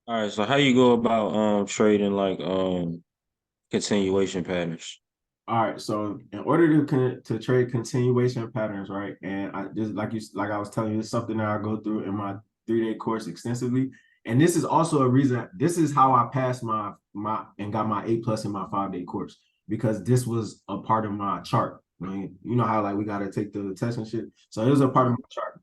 All right, so how you go about trading like continuation patterns? All right, so in order to trade continuation patterns, right? And I just like I was telling you, it's something that I go through in my 3-day course extensively. And this is also a reason. This is how I passed my and got my A+ in my 5-day course because this was a part of my chart. I mean, you know how like we got to take the test and shit. So it was a part of my chart.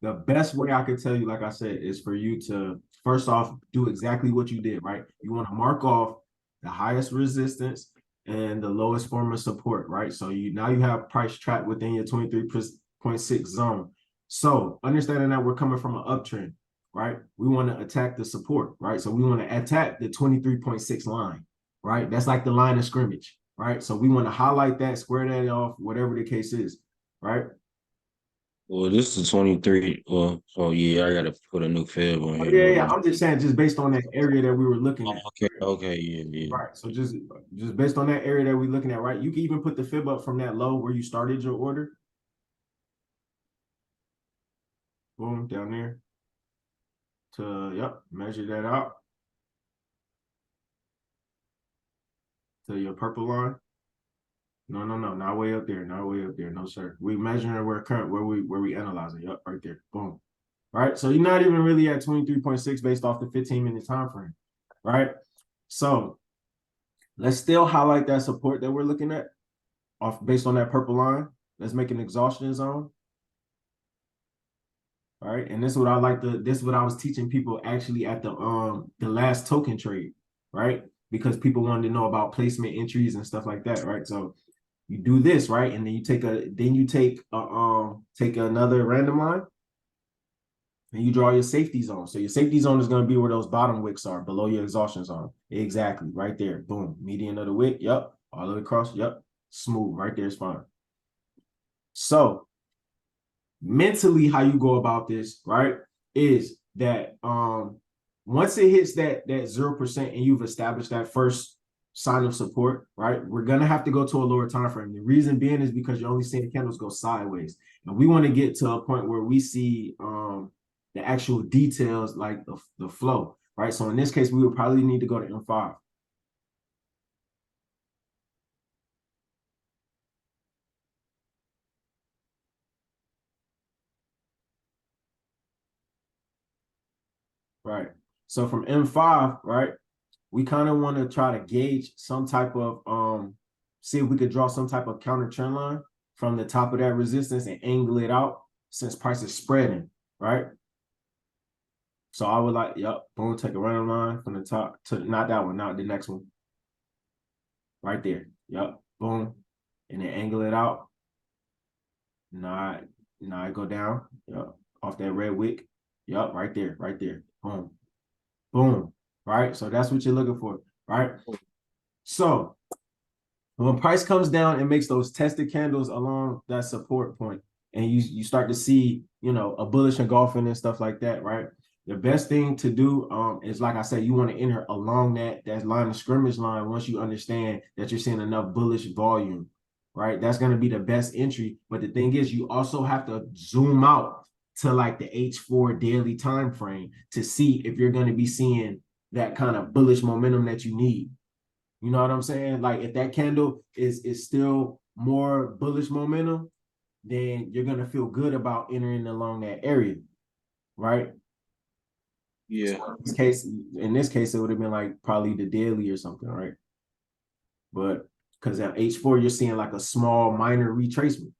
The best way I could tell you, like I said, is for you to first off do exactly what you did, right? You want to mark off the highest resistance and the lowest form of support, right? So you have price trapped within your 23.6 zone. So understanding that we're coming from an uptrend, right? We want to attack the support, right? So we want to attack the 23.6 line, right? That's like the line of scrimmage, right? So we want to highlight that, square that off, whatever the case is, right? Well, this is 23. Well, oh yeah, I gotta put a new fib on Oh, here. yeah, yeah. I'm just saying, just based on that area that we were looking at. Okay, okay, yeah, yeah. Right. So just based on that area that we're looking at, right? You can even put the fib up from that low where you started your order. Boom, down there to measure that out to your purple line. No, no, no, not way up there, not way up there. No, sir. We measuring where current where we analyzing. Yep, right there. Boom. Right. So you're not even really at 23.6 based off the 15-minute time frame. Right. So let's still highlight that support that we're looking at off based on that purple line. Let's make an exhaustion zone. All right. And this is what I was teaching people actually at the last token trade, right? Because people wanted to know about placement entries and stuff like that, right? So you do this, right? And then you take another random line and you draw your safety zone. So your safety zone is going to be where those bottom wicks are below your exhaustion zone. Exactly, right there. Boom. Median of the wick. Yep. All the way across. Yep. Smooth. Right there is fine. So mentally, how you go about this, right, is that once it hits that 0% and you've established that first sign of support, right, we're gonna have to go to a lower time frame. The reason being is because you're only seeing candles go sideways, and we want to get to a point where we see the actual details like the flow, right? So in this case, we would probably need to go to M5. Right. So from M5, right, we kind of want to try to gauge some type of see if we could draw some type of counter trend line from the top of that resistance and angle it out since price is spreading, right? So I would like, yep, boom, take a random line from the top to not that one, not the next one. Right there. Yep, boom. And then angle it out. Not I go down. Yep. Off that red wick. Yep, right there, right there. Boom. Boom. Right. So that's what you're looking for. Right. So when price comes down and makes those tested candles along that support point, and you start to see, a bullish engulfing and stuff like that, right? The best thing to do is, like I said, you want to enter along that line of scrimmage line once you understand that you're seeing enough bullish volume, right? That's going to be the best entry. But the thing is, you also have to zoom out to like the H4 daily time frame to see if you're going to be seeing that kind of bullish momentum that you need. You know what I'm saying? Like if that candle is still more bullish momentum, then you're gonna feel good about entering along that area, right? Yeah. So in this case, it would have been like probably the daily or something, right? But because at H4, you're seeing like a small minor retracement,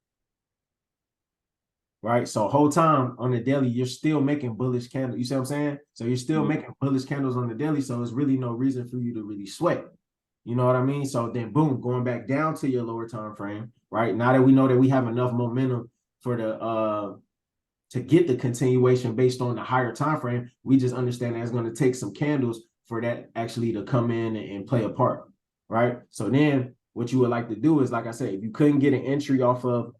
right? So whole time on the daily, you're still making bullish candles. You see what I'm saying? So you're still Yeah. making bullish candles on the daily. So there's really no reason for you to really sweat. You know what I mean? So then boom, going back down to your lower time frame, right? Now that we know that we have enough momentum for the to get the continuation based on the higher time frame, we just understand that it's going to take some candles for that actually to come in and play a part, right? So then what you would like to do is, like I said, if you couldn't get an entry off of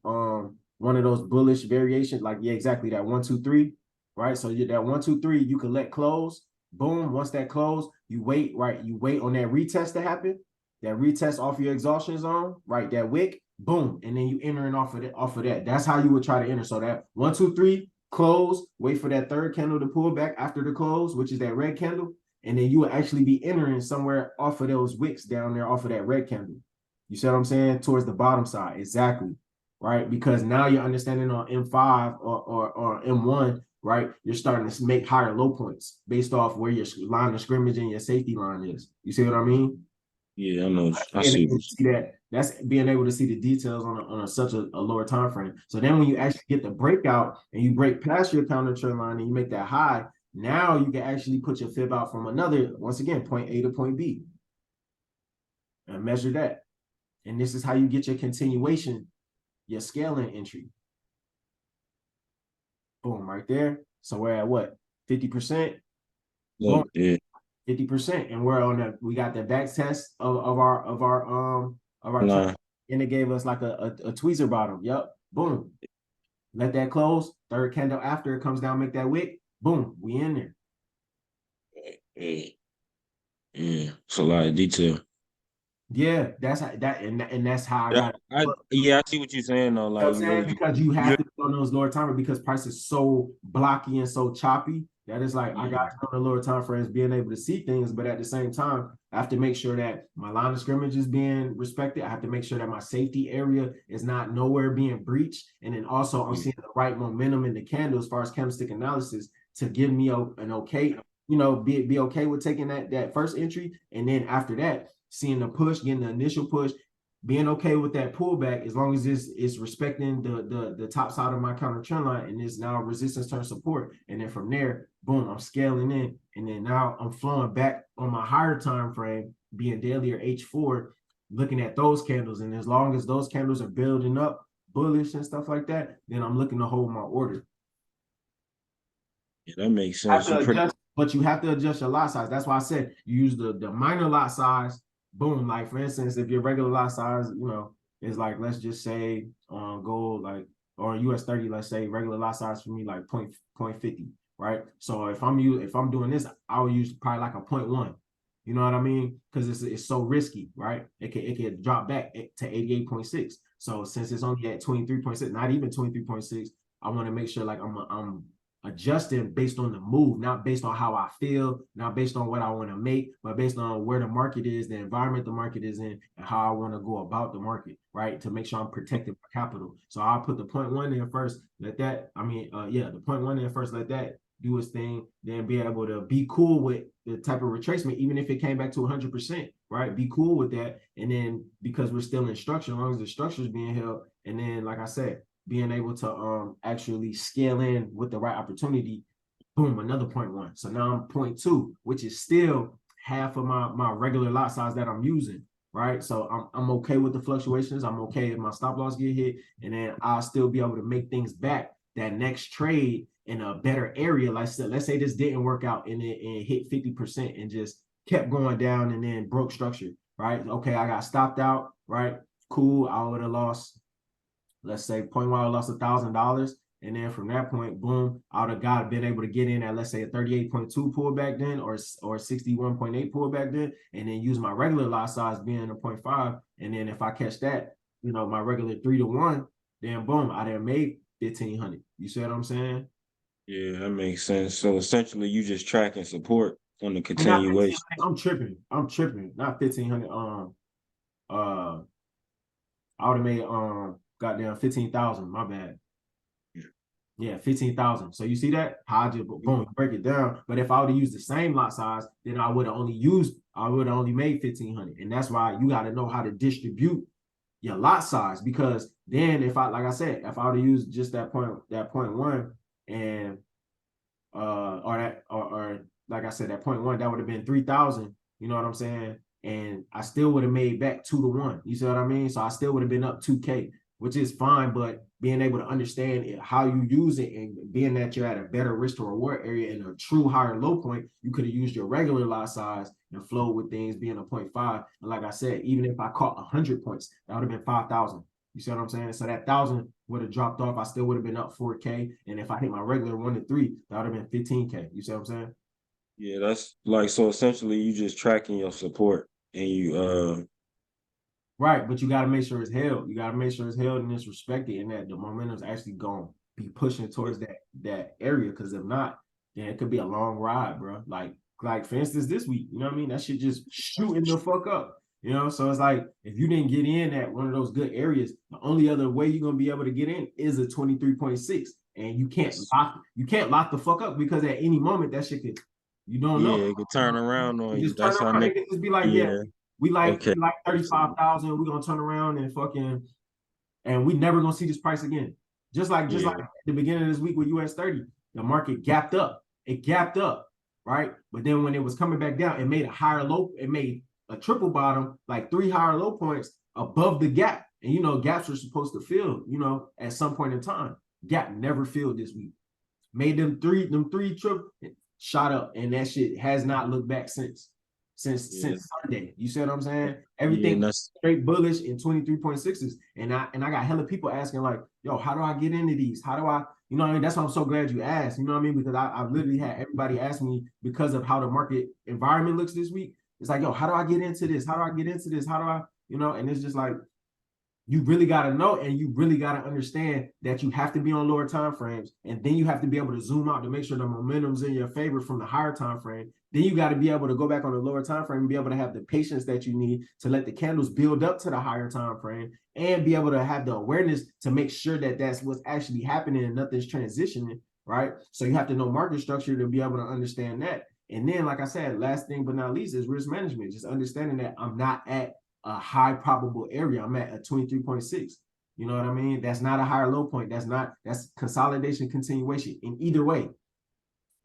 one of those bullish variations, like yeah, exactly that 1, 2, 3, right? So that 1, 2, 3, you can let close. Boom. Once that close, you wait, right? You wait on that retest to happen. That retest off your exhaustion zone, right? That wick, boom, and then you entering off of that. Off of that, that's how you would try to enter. So that 1, 2, 3, close, wait for that third candle to pull back after the close, which is that red candle. and then you will actually be entering somewhere off of those wicks down there, off of that red candle. You see what I'm saying? Towards the bottom side, exactly, right? Because now you're understanding on M5 or M1, right? You're starting to make higher low points based off where your line of scrimmage and your safety line is. You see what I mean? Yeah, I know. I Being see. able to see that, that's being able to see the details on such a lower time frame. So then when you actually get the breakout and you break past your counter trend line and you make that high, now you can actually put your fib out from another, once again, point A to point B and measure that. And this is how you get your continuation, your scaling entry. Boom, right there. So we're at what? 50%? Boom. Look, yeah. 50%. And we're on that. We got the back test of our trend, Line. and it gave us like a tweezer bottom. Yep. Boom. Let that close. Third candle after it comes down, make that wick. Boom. We in there. Yeah. Yeah. It's a lot of detail. Yeah, that's how that and that's how I Yeah, got it. yeah, I see what you're saying though. You know Like what I'm you saying? really Because you you have to be on those lower timer because price is so blocky and so choppy that it's like I got yeah, to on the lower time frames being able to see things, but at the same time, I have to make sure that my line of scrimmage is being respected. I have to make sure that my safety area is not nowhere being breached. And then also I'm yeah, seeing the right momentum in the candle as far as candlestick analysis to give me an okay, be okay with taking that first entry. And then after that, seeing the push, getting the initial push, being okay with that pullback as long as it's respecting the top side of my counter trend line and it's now resistance turn support. And then from there, boom, I'm scaling in. And then now I'm flowing back on my higher time frame, being daily or H4, looking at those candles. And as long as those candles are building up bullish and stuff like that, then I'm looking to hold my order. yeah, that makes Have sense. to You pretty adjust, but you have to adjust your lot size. That's why I said you use the minor lot size. Boom. Like for instance, if your regular lot size, is like let's just say on gold, like or US 30, let's say regular lot size for me like point 50, right? So if I'm doing this, I would use probably like a point 1. You know what I mean? Because it's so risky, right? It can drop back to 88.6. So since it's only at 23.6, not even 23.6, I want to make sure like I'm adjusting based on the move, not based on how I feel, not based on what I want to make, but based on where the market is, the environment the market is in, and how I want to go about the market, right? To make sure I'm protecting my capital. So I'll put the point 1 in first, let that, the point 1 in first, let that do its thing, then be able to be cool with the type of retracement, even if it came back to 100%, right? Be cool with that. And then because we're still in structure, as long as the structure is being held, and then like I said, being able to actually scale in with the right opportunity, boom, another point 1. So now I'm point 2, which is still half of my regular lot size that I'm using, right? So I'm okay with the fluctuations. I'm okay if my stop loss get hit, and then I'll still be able to make things back that next trade in a better area. Like let's say this didn't work out and it hit 50% and just kept going down and then broke structure, right? Okay, I got stopped out, right? Cool, I would have lost, let's say point 1, I lost $1,000. And then from that point, boom, I would have been able to get in at, let's say, a 38.2 pullback then or 61.8 pullback then, and then use my regular lot size being a 0.5. And then if I catch that, my regular 3-to-1, then boom, I done made 1,500. You see what I'm saying? yeah, that makes sense. So essentially you just tracking support on the I mean, not continuation. 1,500. I'm tripping. Not 1,500. Uh, I would have made goddamn 15,000. My bad. Yeah, 15,000. So you see that? How I just boom, break it down. But if I would have used the same lot size, then I would have only made 1,500. And that's why you got to know how to distribute your lot size. Because then if I, like I said, if I would have used just that point 1 and or like I said, that point 1, that would have been 3,000. You know what I'm saying? And I still would have made back 2-to-1. You see what I mean? So I still would have been up 2K, which is fine. But being able to understand how you use it and being that you're at a better risk to reward area and a true higher low point, you could have used your regular lot size and flow with things being a 0.5. And like I said, even if I caught 100 points, that would have been 5,000. You see what I'm saying? So that 1,000 would have dropped off. I still would have been up 4K. And if I hit my regular 1-to-3, that would have been 15K. You see what I'm saying? Yeah, that's like so essentially you just tracking your support and you Right, but you got to make sure it's held. You got to make sure it's held and it's respected, and that the momentum is actually going to be pushing towards that area. Because if not, then it could be a long ride, bro. Like Like for instance, this week, you know what I mean? That shit just shooting the fuck up. You know, so it's like if you didn't get in at one of those good areas, the only other way you're gonna be able to get in is a 23.6. And you can't lock the fuck up because at any moment that shit could you don't know. Yeah, it could turn around You on you. just turn That's how around, niggas. it could just be like, yeah, Yeah. we Okay. like 35,000, we're gonna turn around and fucking and we never gonna see this price again. Just like Yeah. at the beginning of this week with US 30, the market gapped up. It gapped up, right? But then when it was coming back down, it made a higher low, it made a triple bottom, like 3 higher low points above the gap. And you know, gaps are supposed to fill, you know, at some point in time. Gap never filled this week. Made them three triple shot up, and that shit has not looked back Yeah. since Sunday. You see what I'm saying? Yeah. And Everything that's straight bullish in 23.6s. And I got hella people asking, like, yo, how do I get into these? How do I, you know what I mean? That's why I'm so glad you asked. You know what I mean? Because I've literally had everybody ask me because of how the market environment looks this week. It's like, yo, how do I get into this? How do I get into this? How do I, you know, and it's just like you really got to know and you really got to understand that you have to be on lower time frames, and then you have to be able to zoom out to make sure the momentum's in your favor from the higher time frame. Then you got to be able to go back on the lower time frame and be able to have the patience that you need to let the candles build up to the higher time frame, and be able to have the awareness to make sure that that's what's actually happening and nothing's transitioning, right? So you have to know market structure to be able to understand that. And then, like I said, last thing but not least is risk management, just understanding that I'm not at a high probable area. I'm at a 23.6. You know what I mean? That's not a higher low point. That's consolidation continuation. In either way,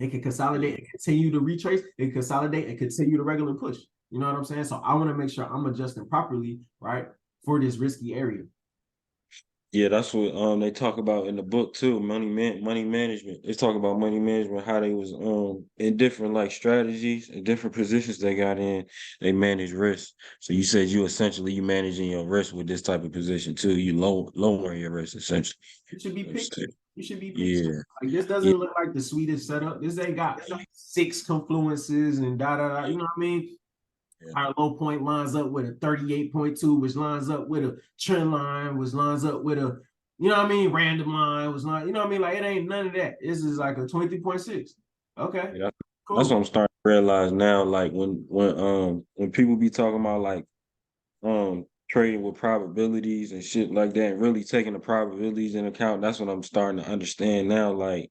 it can consolidate and continue to retrace, it can consolidate and continue the regular push. You know what I'm saying? So I want to make sure I'm adjusting properly, right, for this risky area. Yeah, that's what they talk about in the book too. Money management. They talk about money management, how they was in different like strategies and different positions they got in. They manage risk. So you said you managing your risk with this type of position too. You lowering your risk essentially. You should be picky. You should be picky. Yeah, Like this yeah, doesn't look like the sweetest setup. This ain't got 6 confluences and da da da. You know what I mean? yeah, Our low point lines up with a 38.2, which lines up with a trend line, which lines up with a, you know what I mean, random line, was not, you know what I mean? Like it ain't none of that. This is like a 23.6. Okay, yeah. That's what cool. I'm starting to realize now. Like when people be talking about like trading with probabilities and shit like that, and really taking the probabilities in account, that's what I'm starting to understand now. Like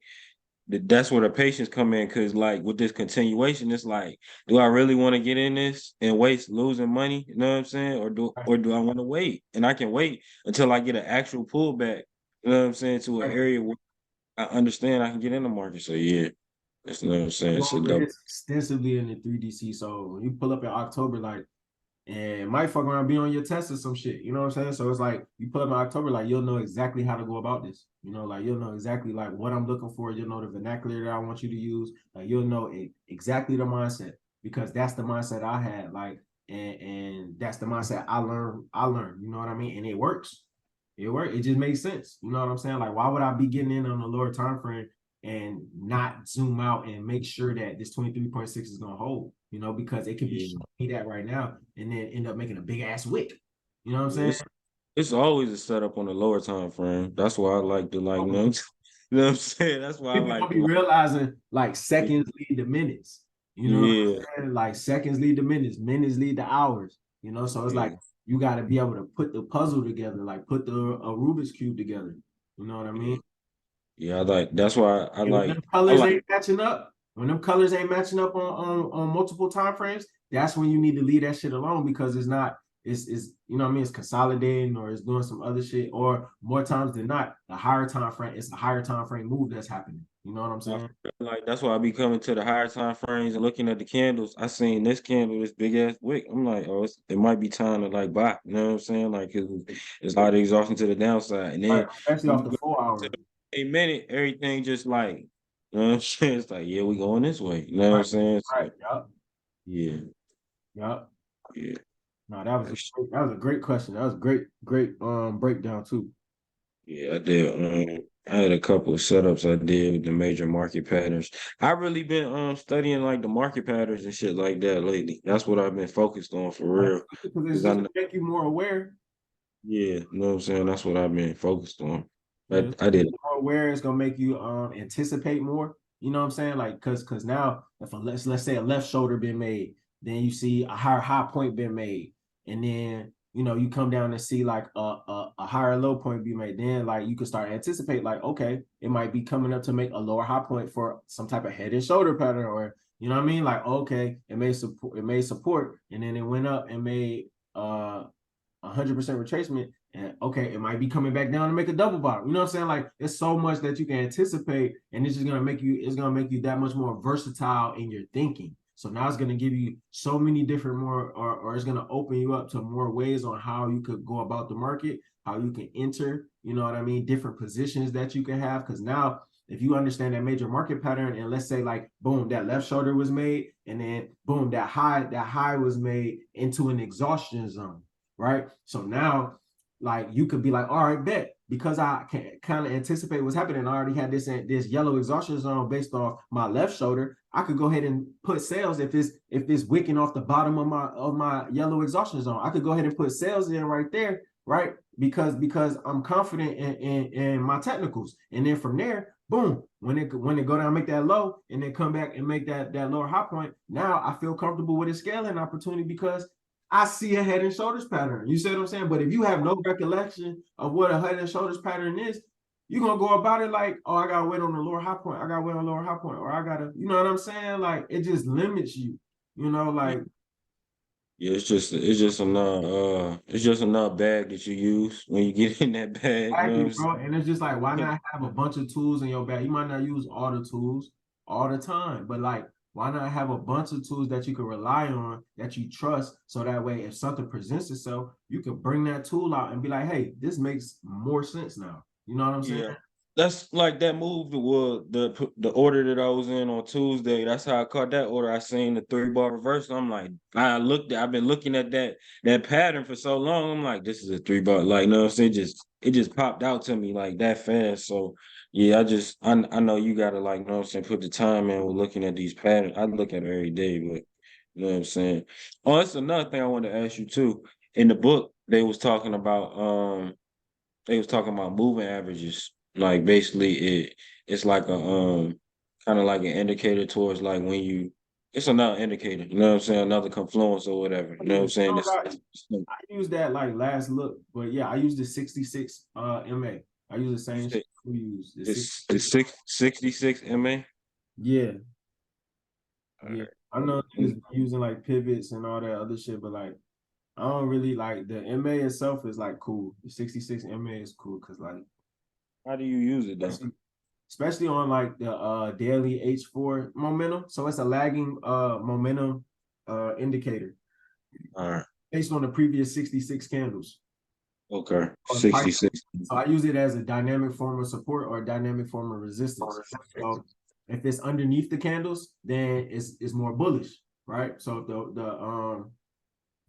that's where the patience come in, because like with this continuation, it's like, do I really want to get in this and waste losing money? You know what I'm saying? Or do I want to wait? And I can wait until I get an actual pullback. You know what I'm saying? To an Right. area where I understand I can get in the market. So yeah, that's, you know what I'm saying. Go So over dope. this extensively in the 3DC. So when you pull up in October, like, and might fuck around be on your test or some shit. You know what I'm saying? So it's like you pull up in October, like you'll know exactly how to go about this. You know, like you'll know exactly like what I'm looking for. You'll know the vernacular that I want you to use. Like you'll know exactly the mindset, because that's the mindset I had. Like and that's the mindset I learned. You know what I mean? And it works. It works. It just makes sense. You know what I'm saying? Like why would I be getting in on the lower time frame and not zoom out and make sure that this 23.6 is gonna hold, you know, because it could be Yeah. showing me that right now and then end up making a big ass wick. You know what I'm Yeah, saying? it's always a setup on the lower time frame. That's why I like to like, you know, you know what I'm saying? That's why I People like don't to be like, realizing like seconds lead to minutes. You know what yeah, I'm saying? Like seconds lead to minutes lead to hours. You know, so it's like yeah, you got to be able to put the puzzle together, like put the a Rubik's cube together. You know what I mean? yeah. Yeah, I like that's why And when them I colors like ain't matching up, when them colors ain't matching up on multiple time frames, that's when you need to leave that shit alone, because it's not, it's you know what I mean, it's consolidating or it's doing some other shit, or more times than not, the higher time frame, it's a higher time frame move that's happening. You know what I'm I saying? feel like that's why I be coming to the higher time frames and looking at the candles. I seen this candle, this big ass wick. I'm like, oh, it might be time to like buy. You know what I'm saying? Like it's a lot of exhaustion to the downside, and Right, then especially when off you the go full to hour. a minute, everything just like, you know what I'm saying? It's like, yeah, we going this way. You know what I'm Right, saying? So right, yep, yeah, yep. yeah. No, that was a great question. That was great breakdown too. Yeah, I did. I had a couple of setups I did with the major market patterns. I really been studying like the market patterns and shit like that lately. That's what I've been focused on for That's real. good, because it's 'Cause I just know, to make you more aware. yeah, you know what I'm saying? That's what I've been focused on. Yeah, I did. more aware. It's gonna make you anticipate more. You know what I'm saying? Like, cause now if let's say a left shoulder been made, then you see a higher high point been made, and then you come down and see like a higher low point be made. Then like you can start anticipate like, okay, it might be coming up to make a lower high point for some type of head and shoulder pattern, or you know what I mean? Like, okay, it made support, and then it went up and made 100% retracement, and okay, it might be coming back down to make a double bottom. You know what I'm saying? Like, it's so much that you can anticipate, and it's gonna make you that much more versatile in your thinking. So now it's gonna give you so many different more, or it's gonna open you up to more ways on how you could go about the market, how you can enter, you know what I mean, different positions that you can have. Because now if you understand that major market pattern, and let's say like boom, that left shoulder was made, and then boom, that high was made into an exhaustion zone, right? So now, like, you could be like, all right, bet, because I can kind of anticipate what's happening. I already had this yellow exhaustion zone based off my left shoulder. I could go ahead and put sales if it's wicking off the bottom of my yellow exhaustion zone. I could go ahead and put sales in right there, right? Because I'm confident in my technicals. And then from there, boom, when it go down, make that low, and then come back and make that lower high point. Now I feel comfortable with a scaling opportunity because I see a head and shoulders pattern. You see what I'm saying? But if you have no recollection of what a head and shoulders pattern is, you're gonna go about it like, oh, I gotta wait on the lower high point. I gotta wait on the lower high point, or I gotta, you know what I'm saying? Like, it just limits you. Like, Yeah, it's just another bag that you use when you get in that bag. You know what exactly, I'm bro. And it's just like, why saying? not have a bunch of tools in your bag? You might not use all the tools all the time, but like, why not have a bunch of tools that you can rely on, that you trust, so that way if something presents itself, you can bring that tool out and be like, hey, this makes more sense now. You know what I'm saying? Yeah, that's like that move. The order that I was in on Tuesday. That's how I caught that order. I seen the 3 bar reverse. I'm like, I've been looking at that pattern for so long. I'm like, this is a 3 bar. Like, no, it just popped out to me like that fast. So yeah, I know you gotta, like, know what I'm saying, put the time in with looking at these patterns. I look at it every day, but you know what I'm saying. Oh, that's another thing I wanted to ask you too. In the book, they was talking about moving averages. Like, basically it's like a kind of like an indicator towards, like, when you it's another indicator, you know what I'm saying? Another confluence or whatever. You know what I'm saying? I use that like last look, but yeah, I use the 66 MA. I use the same shit we use. The The 66. 66 MA. Yeah, All yeah. right. I know niggas be using like pivots and all that other shit, but like, I don't really like the MA itself is like cool. The 66 MA is cool because like, How do you use it though? especially, especially on like the daily H4 momentum. So it's a lagging momentum indicator All right. based on the previous 66 candles. Okay. On price. 66. So I use it as a dynamic form of support or a dynamic form of resistance. So if it's underneath the candles, then it's more bullish, right? So if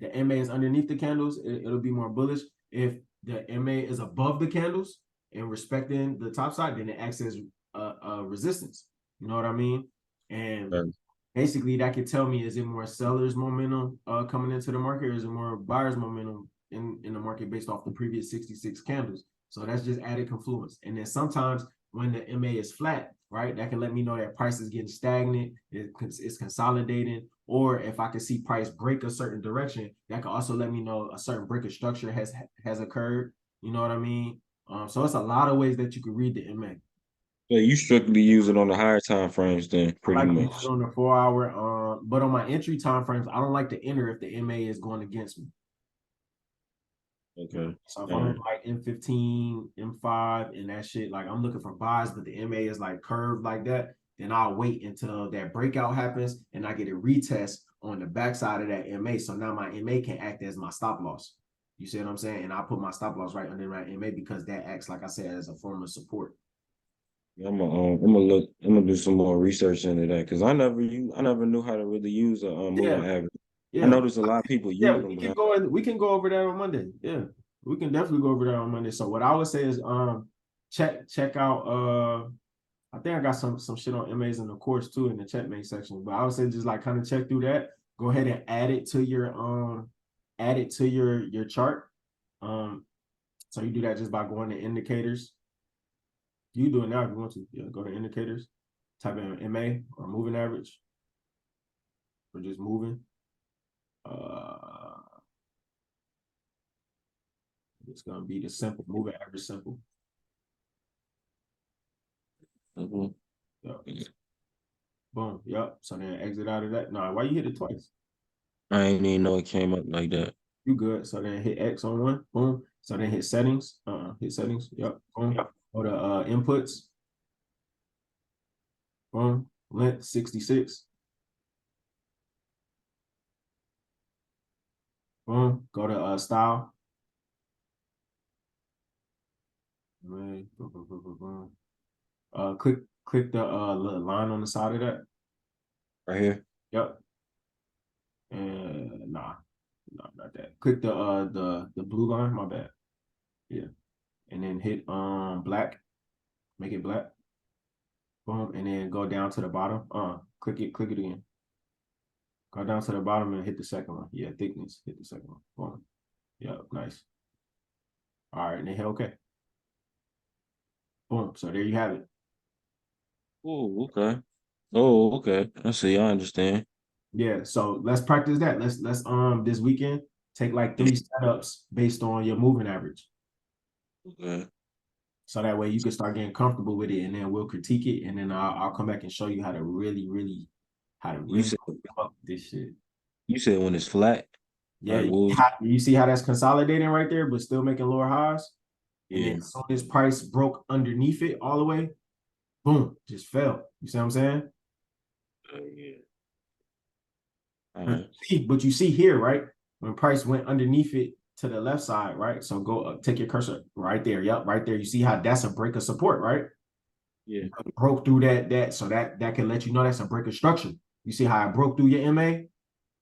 the MA is underneath the candles, it'll be more bullish. If the MA is above the candles and respecting the top side, then it acts as a resistance. You know what I mean? And basically that could tell me, is it more sellers momentum coming into the market, or is it more buyers momentum in the market based off the previous 66 candles? So that's just added confluence. And then sometimes when the MA is flat, right, that can let me know that price is getting stagnant, it's consolidating, or if I can see price break a certain direction, that can also let me know a certain break of structure has occurred. You know what I mean? So it's a lot of ways that you can read the MA. So you strictly use it on the higher time frames then, I pretty like to use it much. on the 4 hour, but on my entry time frames, I don't like to enter if the MA is going against me. Okay. So if All I'm right. like M15, M5, and that shit, like I'm looking for buys, but the MA is like curved like that, then I'll wait until that breakout happens and I get a retest on the backside of that MA. So now my MA can act as my stop loss. You see what I'm saying? And I'll put my stop loss right under my MA because that acts, like I said, as a form of support. I'm gonna do some more research into that because I never knew how to really use a moving Yeah, average. I yeah. know there's a lot of people Yeah, use them, but we can go over that on Monday. Yeah. We can definitely go over that on Monday. So what I would say is check out I think I got some shit on MAs in the course too in the checkmate section. But I would say just like kind of check through that. Go ahead and add it to your chart. So you do that just by going to indicators. You do it now if you want to. Yeah, go to indicators. type in MA or moving average. We're just moving. It's gonna be the simple moving average simple. Yep. Boom. Yep. So then exit out of that. Nah, why you hit it twice? I didn't even know it came up like that. You good. So then hit X on one. Boom. So then hit settings. Hit settings. Yep. Boom. Go to inputs. Boom. Length 66. Boom. Go to style. Boom, boom, boom, boom, boom. Click the line on the side of that. Right here. Yep. And nah, not that. Click the blue line. My bad. Yeah. And then hit black. Make it black. Boom. And then go down to the bottom. Click it again. Go down to the bottom and hit the second one. Yeah, thickness. Hit the second one. Boom. Yep, nice. All right, and then hit OK. Boom. So there you have it. Oh, okay. Oh, okay. I see. I understand. Yeah. So let's practice that. Let's this weekend take like 3 setups based on your moving average. Okay. So that way you can start getting comfortable with it, and then we'll critique it, and then I'll come back and show you how to really fuck this shit. You said when it's flat. Yeah, Like, you see how that's consolidating right there, but still making lower highs. And then yeah. as soon as price broke underneath it all the way, boom, just fell. You see what I'm saying? Yeah. But you see here, right? When price went underneath it to the left side, right? So go up, take your cursor right there. Yep, right there. You see how that's a break of support, right? Yeah. Broke through that. So that can let you know that's a break of structure. You see how I broke through your MA?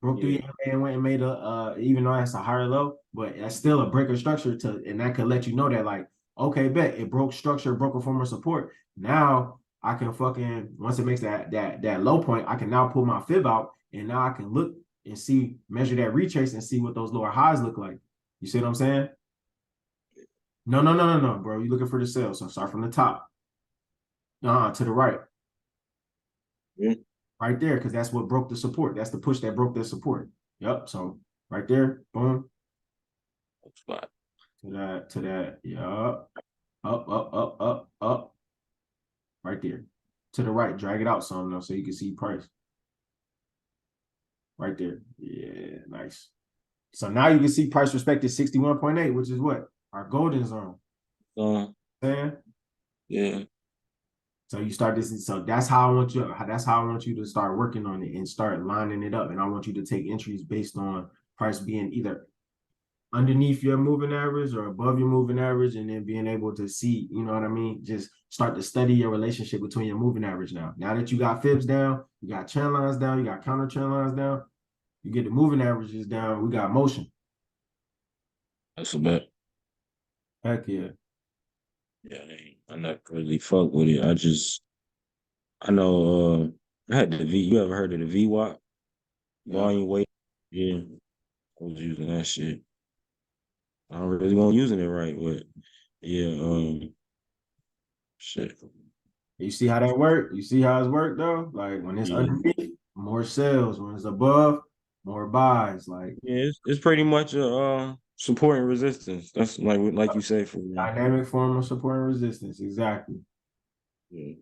Broke through your MA and went and made a even though that's a higher low, but that's still a break of structure and that could let you know that like, okay, bet it broke structure, broke a form of support. Now I can fucking once it makes that low point, I can now pull my fib out and now I can look and see, measure that retrace and see what those lower highs look like. You see what I'm saying? No, bro. You're looking for the sell. So start from the top. To the right. Yeah. Right there, because that's what broke the support. That's the push that broke the support. Yep. So right there, boom. Spot. To that. Yep. Up. Right there. To the right. Drag it out some though so you can see price. Right there. Yeah, nice. So now you can see price respected 61.8, which is what? Our golden zone. Yeah. So you start this. So that's how I want you to start working on it and start lining it up. And I want you to take entries based on price being either underneath your moving average or above your moving average, and then being able to see, you know what I mean? Just start to study your relationship between your moving average now. Now that you got fibs down, you got trend lines down, you got counter trend lines down, you get the moving averages down, we got motion. That's a bet. Heck yeah. Yeah, I'm not really fuck with it. I know I had the V. You ever heard of the VWAP? Volume weight? Yeah. I was using that shit. I don't really want using it right, but yeah, shit. You see how that worked? You see how it's worked though? Like when it's underneath, more sales. When it's above, more buys. Like Yeah, it's pretty much a support and resistance. That's like you say for me. Dynamic form of support and resistance. Exactly. Yeah.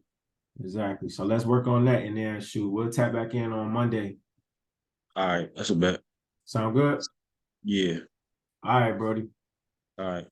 Exactly. So let's work on that and then shoot. We'll tap back in on Monday. All right, that's a bet. Sound good? Yeah. All right, Brody. All right.